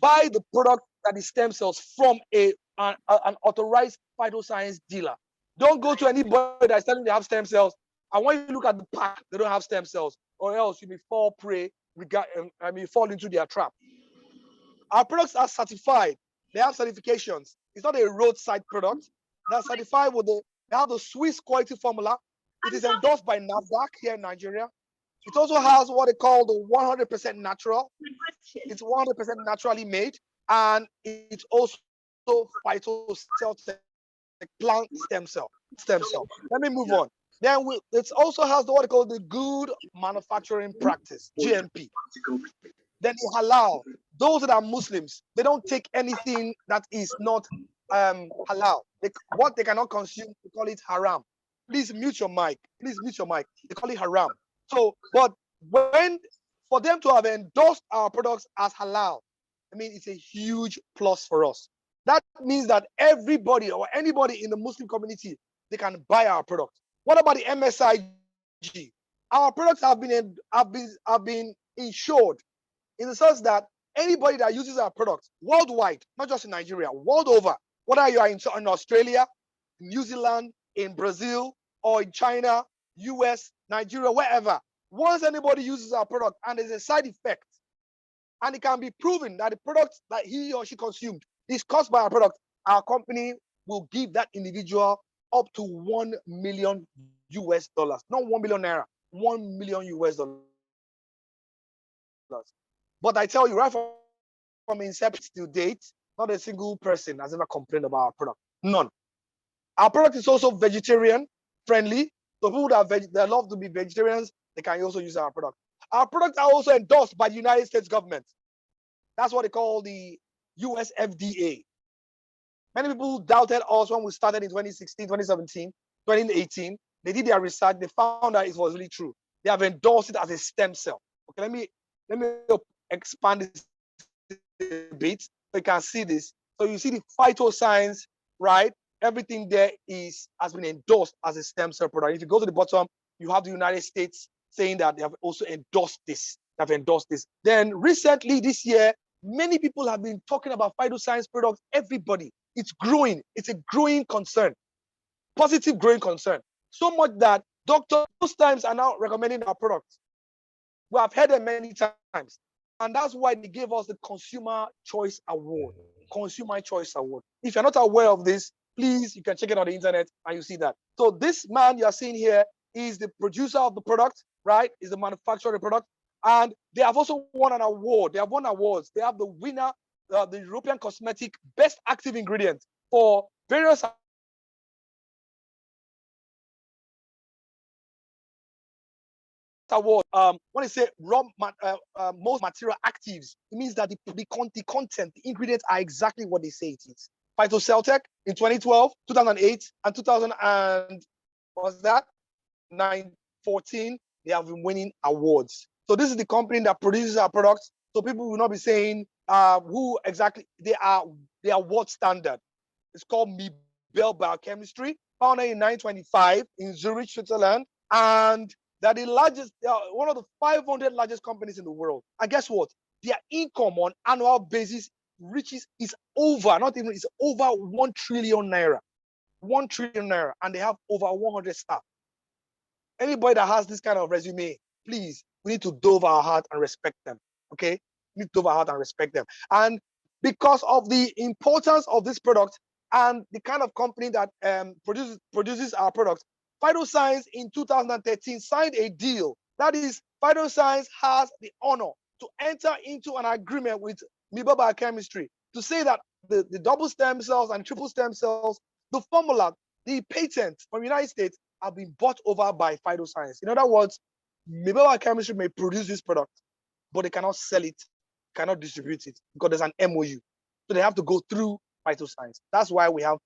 buy the product that is stem cells from an authorized phytoscience dealer. Don't go to anybody that's telling they have stem cells. I want you to look at the pack, they don't have stem cells, or else you may fall prey, fall into their trap. Our products are certified. They have certifications. It's not a roadside product. They're certified with they have the Swiss quality formula. It is endorsed by NAFDAC here in Nigeria. It also has what they call the 100% natural. It's 100% naturally made, and it's also phytoscience, plant stem cell. Let me move on. Then it also has what they call the good manufacturing practice, GMP. Then the halal. Those that are Muslims, they don't take anything that is not halal. What they cannot consume, they call it haram. Please mute your mic. They call it haram. So, but for them to have endorsed our products as halal, it's a huge plus for us. That means that everybody or anybody in the Muslim community, they can buy our product. What about the MSIG? Our products have been insured, in the sense that anybody that uses our products worldwide, not just in Nigeria, world over, whether you are in Australia, New Zealand, in Brazil, or in China, US, Nigeria, wherever, once anybody uses our product and there's a side effect, and it can be proven that the product that he or she consumed is caused by our product, our company will give that individual up to $1 million US, not 1 million naira, 1 million US dollars. But I tell you, right from inception to date, not a single person has ever complained about our product. None. Our product is also vegetarian friendly. So people that love to be vegetarians, they can also use our product. Our products are also endorsed by the United States government. That's what they call the US FDA. Many people doubted us when we started in 2016, 2017, 2018. They did their research. They found that it was really true. They have endorsed it as a stem cell. Okay, let me expand this a bit so you can see this. So you see the Phytoscience, right? Everything there has been endorsed as a stem cell product. If you go to the bottom, you have the United States saying that they have also endorsed this. They have endorsed this. Then recently this year, many people have been talking about Phytoscience products. Everybody, it's growing. It's a growing concern, positive growing concern. So much that doctors most times are now recommending our products. We have heard them many times. And that's why they gave us the Consumer Choice Award. Consumer Choice Award. If you're not aware of this, please, you can check it on the internet and you see that. So this man you are seeing here is the producer of the product, right? Is the manufacturer of the product. And they have also won an award. They have won awards. They have the winner, the European Cosmetic Best Active Ingredient for various award. When I say most material actives, it means that the content, the ingredients are exactly what they say it is. Phytoceltec in 2012, 2008, and 2000 and was that 914, they have been winning awards. So this is the company that produces our products. So people will not be saying who exactly they are what standard. It's called Mibel Biochemistry, founded in 1925 in Zurich, Switzerland, and they're the largest, one of the 500 largest companies in the world. And guess what? Their income on annual basis is over 1 trillion naira. 1 trillion naira, and they have over 100 staff. Anybody that has this kind of resume, please, we need to dove our heart and respect them. Okay? We need to dove our heart and respect them. And because of the importance of this product and the kind of company that produces our product, Phytoscience in 2013 signed a deal. That is, Phytoscience has the honor to enter into an agreement with Mibel Biochemistry to say that the double stem cells and triple stem cells, the formula, the patent from the United States have been bought over by Phytoscience. In other words, Mibel Biochemistry may produce this product, but they cannot sell it, cannot distribute it because there's an MOU. So they have to go through Phytoscience. That's why we have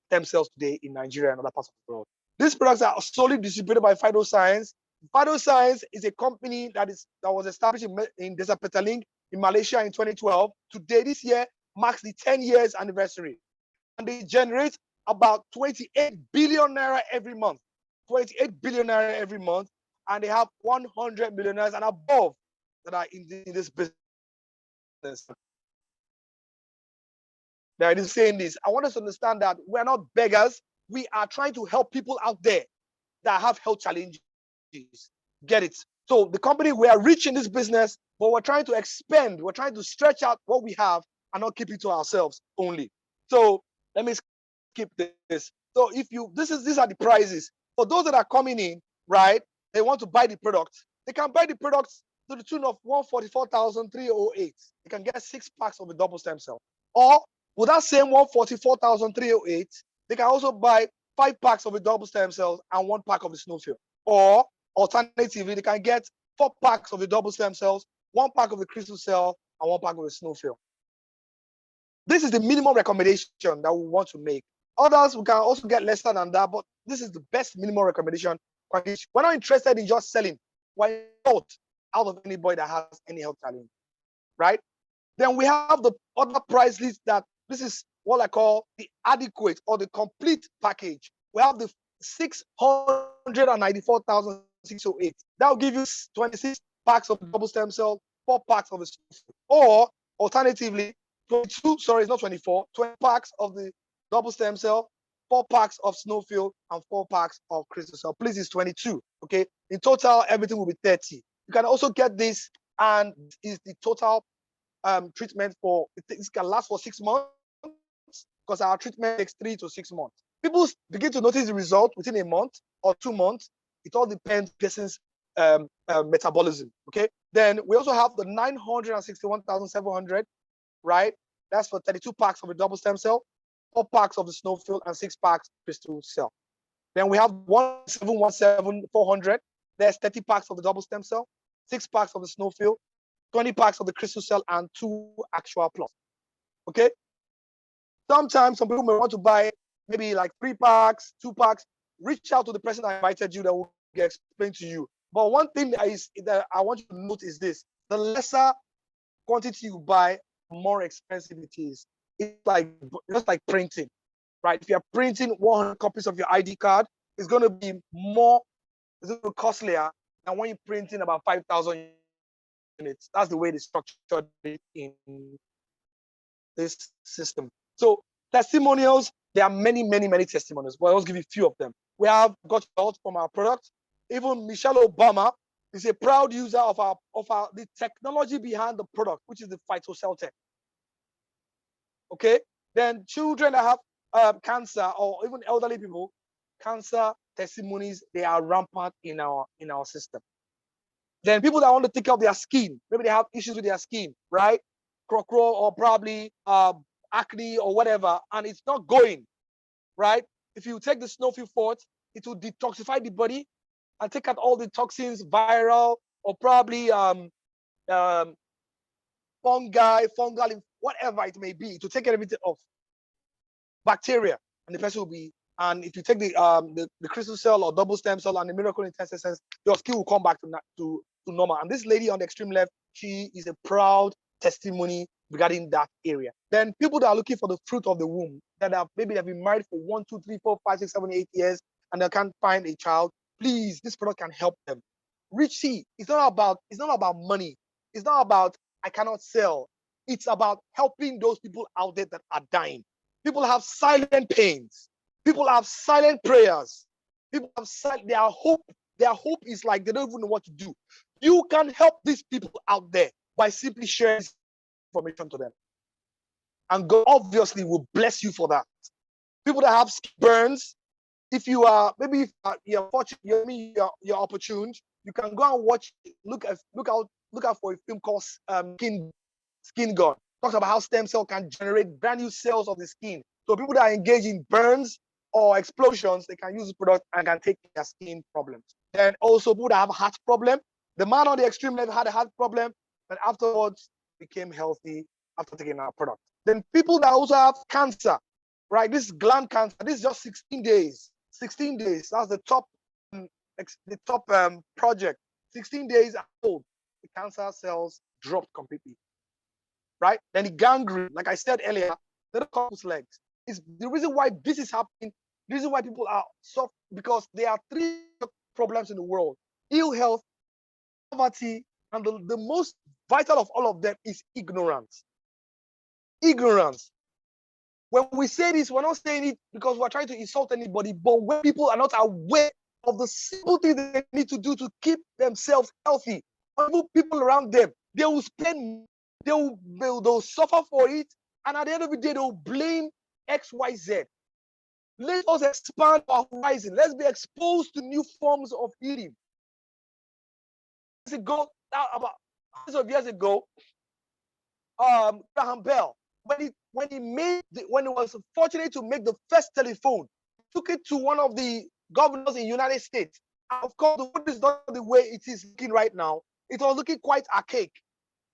stem cells today in Nigeria and other parts of the world. These products are solely distributed by Phytoscience. Phytoscience is a company that was established in Desa Petaling in Malaysia in 2012. Today, this year, marks the 10 years anniversary. And they generate about 28 billion naira every month. 28 billion naira every month. And they have 100 millionaires and above that are in this business. Now, it is saying this. I want us to understand that we're not beggars. We are trying to help people out there that have health challenges. Get it? So the company, we are rich in this business, but we're trying to expand. We're trying to stretch out what we have and not keep it to ourselves only. So let me skip this. So these are the prices. For those that are coming in, right, they want to buy the product. They can buy the products to the tune of 144,308. They can get 6 packs of the double stem cell. Or with that same 144,308, they can also buy 5 packs of the double stem cells and 1 pack of the snowfield. Or alternatively, they can get 4 packs of the double stem cells, 1 pack of the crystal cell, and 1 pack of the snowfield. This is the minimum recommendation that we want to make. Others, we can also get lesser than that, but this is the best minimum recommendation. We're not interested in just selling. We're not out of anybody that has any health challenge, right? Then we have the other price list that this is what I call the adequate or the complete package. We have the 694,608. That will give you 26 packs of double stem cell, 4 packs of the snowfield. Or alternatively, 20 packs of the double stem cell, 4 packs of snowfield, and 4 packs of crystal cell. Please, it's 22. Okay. In total, everything will be 30. You can also get this, and is the total treatment for this can last for 6 months. because our treatment takes 3 to 6 months. People begin to notice the result within a month or 2 months. It all depends on person's metabolism. Okay. Then we also have the 961,700, right? That's for 32 packs of a double stem cell, 4 packs of the snowfield, and 6 packs crystal cell. Then we have 1,717,400. There's 30 packs of the double stem cell, 6 packs of the snowfield, 20 packs of the crystal cell, and 2 actual plus. Okay. Sometimes some people may want to buy maybe like 3 packs, 2 packs. Reach out to the person I invited you that will explain to you. But one thing that I want you to note is this: the lesser quantity you buy, the more expensive it is. It's like just like printing, right? If you're printing 100 copies of your ID card, it's going to be more, it's going to be costlier than when you're printing about 5,000 units. That's the way they structured it in this system. So testimonials, there are many, many, many testimonials, but I'll just give you a few of them. We have got results from our product. Even Michelle Obama is a proud user of the technology behind the product, which is the Phytoscience tech. Okay. Then children that have cancer, or even elderly people, cancer testimonies, they are rampant in our system. Then people that want to take care of their skin, maybe they have issues with their skin, right? Crow, or probably acne or whatever, and it's not going, right? If you take the snowfield fort, it will detoxify the body and take out all the toxins, viral, or probably fungal, whatever it may be, to take everything off. Bacteria, and the person will be. And if you take the crystal cell or double stem cell and the miracle intensive sense, your skin will come back to normal. And this lady on the extreme left, she is a proud testimony regarding that area. Then people that are looking for the fruit of the womb, that have maybe they've been married for 1, 2, 3, 4, 5, 6, 7, 8 years, and they can't find a child. Please, this product can help them. It's not about money. It's not about I cannot sell. It's about helping those people out there that are dying. People have silent pains. People have silent prayers. People have their hope. Their hope is like they don't even know what to do. You can help these people out there by simply sharing this information to them. And God obviously will bless you for that. People that have skin burns, if you are maybe you're fortunate, you're opportune, you can go and watch, look out for a film called Skin Gun. Talks about how stem cell can generate brand new cells of the skin. So people that are engaged in burns or explosions, they can use the product and can take their skin problems. Then also people that have a heart problem. The man on the extreme left had a heart problem, but afterwards became healthy after taking our product. Then people that also have cancer, right? This gland cancer, this is just 16 days. 16 days. That's the top project. 16 days old, the cancer cells dropped completely. Right? Then the gangrene, like I said earlier, they don't come with legs. It's the reason why this is happening. The reason why people are soft, because there are 3 problems in the world: ill health, poverty, and the most vital of all of them is ignorance. Ignorance. When we say this, we're not saying it because we're trying to insult anybody, but when people are not aware of the simple things they need to do to keep themselves healthy, people around them, they will spend, they'll suffer for it, and at the end of the day, they'll blame XYZ. Let us expand our horizon. Let's be exposed to new forms of healing. About hundreds of years ago, Graham Bell, when he was fortunate to make the first telephone, took it to one of the governors in the United States. And of course, the world is not the way it is looking right now. It was looking quite archaic.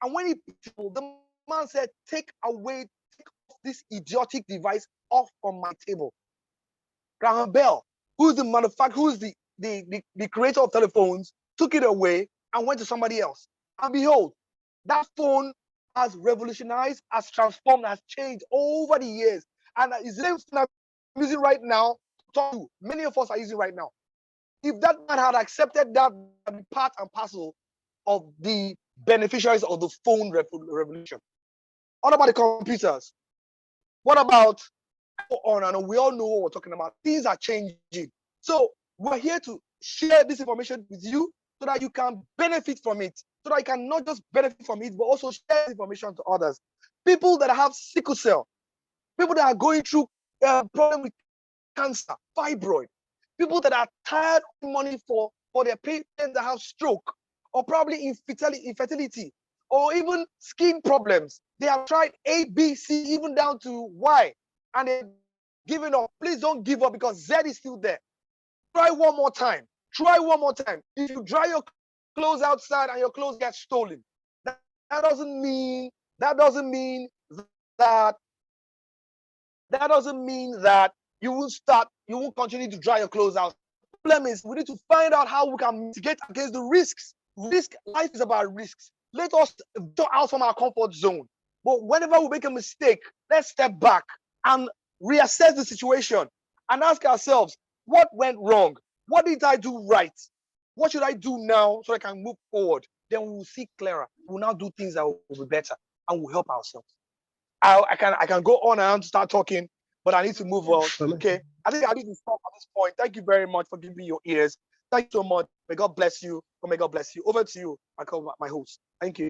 And when the man said, take off this idiotic device off from my table. Graham Bell, who's the manufacturer, who's the creator of telephones, took it away and went to somebody else. And behold, that phone has revolutionized, has transformed, has changed over the years. And is the same phone I'm using right now, many of us are using right now. If that man had accepted that part and parcel of the beneficiaries of the phone revolution. What about the computers? What about on? And we all know what we're talking about. Things are changing. So we're here to share this information with you so that you can benefit from it. So that you can not just benefit from it, but also share information to others. People that have sickle cell, people that are going through problem with cancer, fibroid, people that are tired of money for their patients that have stroke, or probably infertility, or even skin problems. They have tried A, B, C, even down to Y, and they're giving up. Please don't give up, because Z is still there. Try one more time. Try one more time. If you dry your clothes outside and your clothes get stolen, that doesn't mean that you won't continue to dry your clothes out. The problem is we need to find out how we can mitigate against the risks. Life is about risks. Let us go out from our comfort zone. But whenever we make a mistake, let's step back and reassess the situation and ask ourselves, what went wrong? What did I do right? What should I do now so I can move forward? Then we will see clearer. We'll now do things that will be better and will help ourselves. I can go on and start talking, but I need to move on. Okay. I think I need to stop at this point. Thank you very much for giving me your ears. Thank you so much. May God bless you. May God bless you. Over to you, my host. Thank you.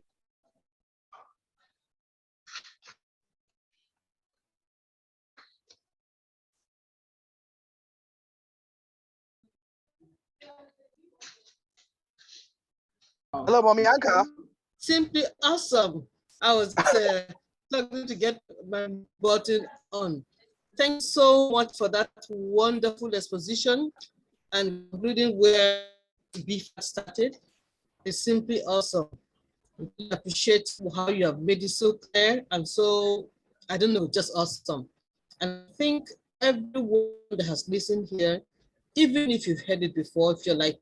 Hello, Mommy Anka. Simply awesome. I was struggling to get my button on. Thanks so much for that wonderful exposition and including where beef started. It's simply awesome. I really appreciate how you have made it so clear and so, I don't know, just awesome. And I think everyone that has listened here, even if you've heard it before, if you're like